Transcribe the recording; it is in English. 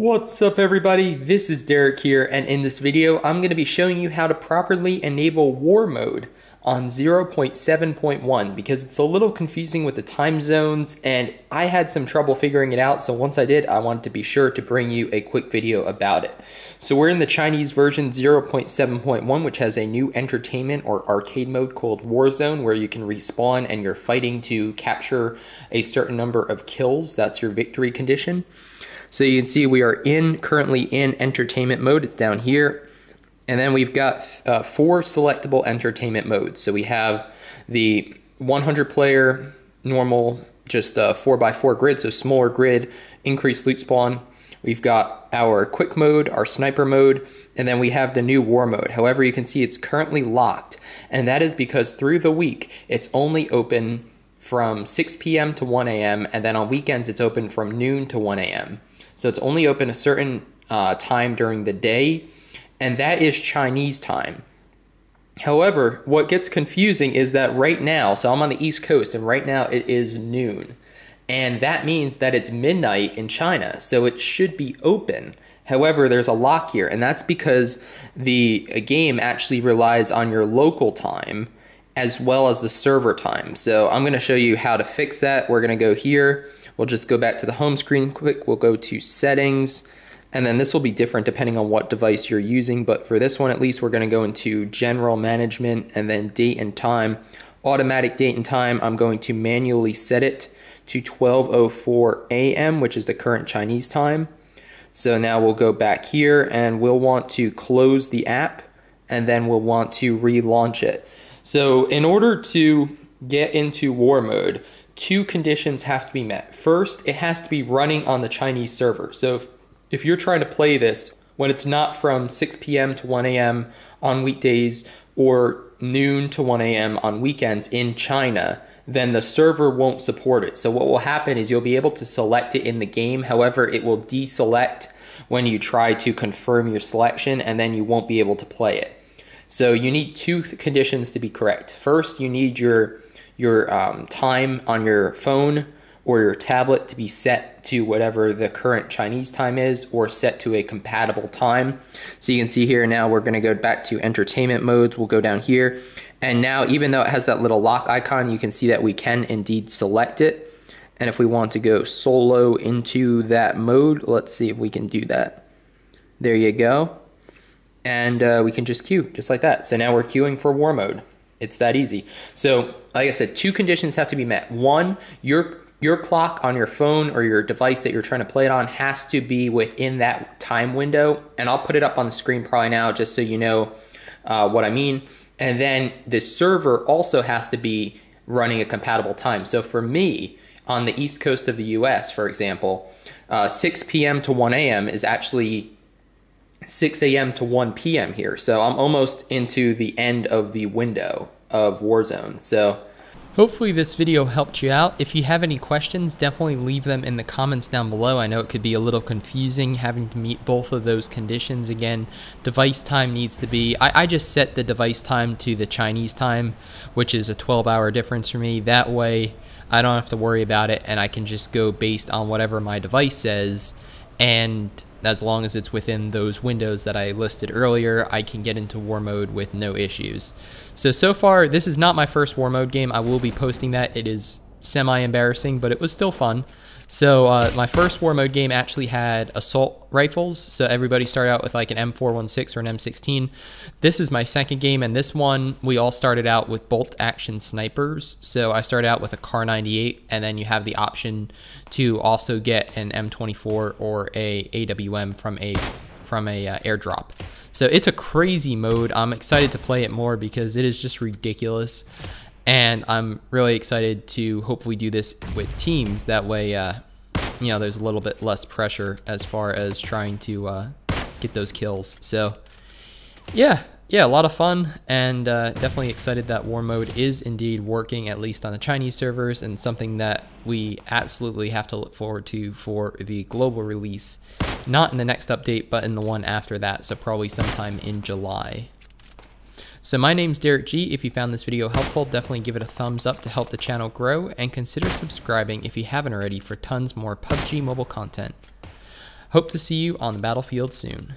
What's up everybody, this is Derek here, and in this video I'm going to be showing you how to properly enable war mode on 0.7.1 because it's a little confusing with the time zones and I had some trouble figuring it out, so once I did I wanted to be sure to bring you a quick video about it. So we're in the Chinese version 0.7.1, which has a new entertainment or arcade mode called Warzone, where you can respawn and you're fighting to capture a certain number of kills. That's your victory condition. So you can see we are currently in entertainment mode. It's down here. And then we've got 4 selectable entertainment modes. So we have the 100 player normal, just 4x4 grid, so smaller grid, increased loot spawn. We've got our quick mode, our sniper mode, and then we have the new war mode. However, you can see it's currently locked, and that is because through the week, it's only open from 6 p.m. to 1 a.m., and then on weekends, it's open from noon to 1 a.m. So it's only open a certain time during the day, and that is Chinese time. However, what gets confusing is that right now, so I'm on the East Coast, and right now it is noon. And that means that it's midnight in China, so it should be open. However, there's a lock here, and that's because the game actually relies on your local time as well as the server time. So I'm going to show you how to fix that. We're going to go here. We'll just go back to the home screen quick. We'll go to settings, and then this will be different depending on what device you're using. But for this one, at least, we're going to go into general management and then date and time. Automatic date and time, I'm going to manually set it to 12:04 a.m., which is the current Chinese time. So now we'll go back here and we'll want to close the app, and then we'll want to relaunch it. So in order to get into war mode, 2 conditions have to be met. First, it has to be running on the Chinese server. So if you're trying to play this when it's not from 6 p.m. to 1 a.m. on weekdays or noon to 1 a.m. on weekends in China, then the server won't support it. So what will happen is you'll be able to select it in the game. However, it will deselect when you try to confirm your selection, and then you won't be able to play it. So you need 2 conditions to be correct. First, you need your time on your phone or your tablet to be set to whatever the current Chinese time is, or set to a compatible time. So you can see here now we're going to go back to entertainment modes. We'll go down here, and now even though it has that little lock icon, you can see that we can indeed select it. And if we want to go solo into that mode, let's see if we can do that. There you go. And we can just queue just like that. So now we're queuing for war mode. It's that easy. So like I said, 2 conditions have to be met. 1, your clock on your phone or your device that you're trying to play it on has to be within that time window. And I'll put it up on the screen probably now just so you know what I mean. And then the server also has to be running a compatible time. So for me, on the East Coast of the US, for example, 6 p.m. to 1 a.m. is actually 6 a.m. to 1 p.m. here. So I'm almost into the end of the window of Warzone. So hopefully this video helped you out. If you have any questions, definitely leave them in the comments down below. I know it could be a little confusing having to meet both of those conditions. Again, device time needs to be, I just set the device time to the Chinese time, which is a 12-hour difference for me. That way I don't have to worry about it, and I can just go based on whatever my device says, and as long as it's within those windows that I listed earlier, I can get into war mode with no issues. So far, this is not my first war mode game. I will be posting that. It is semi-embarrassing, but it was still fun. So my first war mode game actually had assault rifles. So everybody started out with like an M416 or an M16. This is my second game, and this one, we all started out with bolt action snipers. So I started out with a Kar 98, and then you have the option to also get an M24 or a AWM from a airdrop. So it's a crazy mode. I'm excited to play it more because it is just ridiculous. And I'm really excited to hopefully do this with teams. That way, you know, there's a little bit less pressure as far as trying to get those kills. So, yeah, a lot of fun, and definitely excited that war mode is indeed working, at least on the Chinese servers, and something that we absolutely have to look forward to for the global release. Not in the next update, but in the one after that, so probably sometime in July. So my name's Derek G. If you found this video helpful, definitely give it a thumbs up to help the channel grow, and consider subscribing if you haven't already for tons more PUBG mobile content. Hope to see you on the battlefield soon.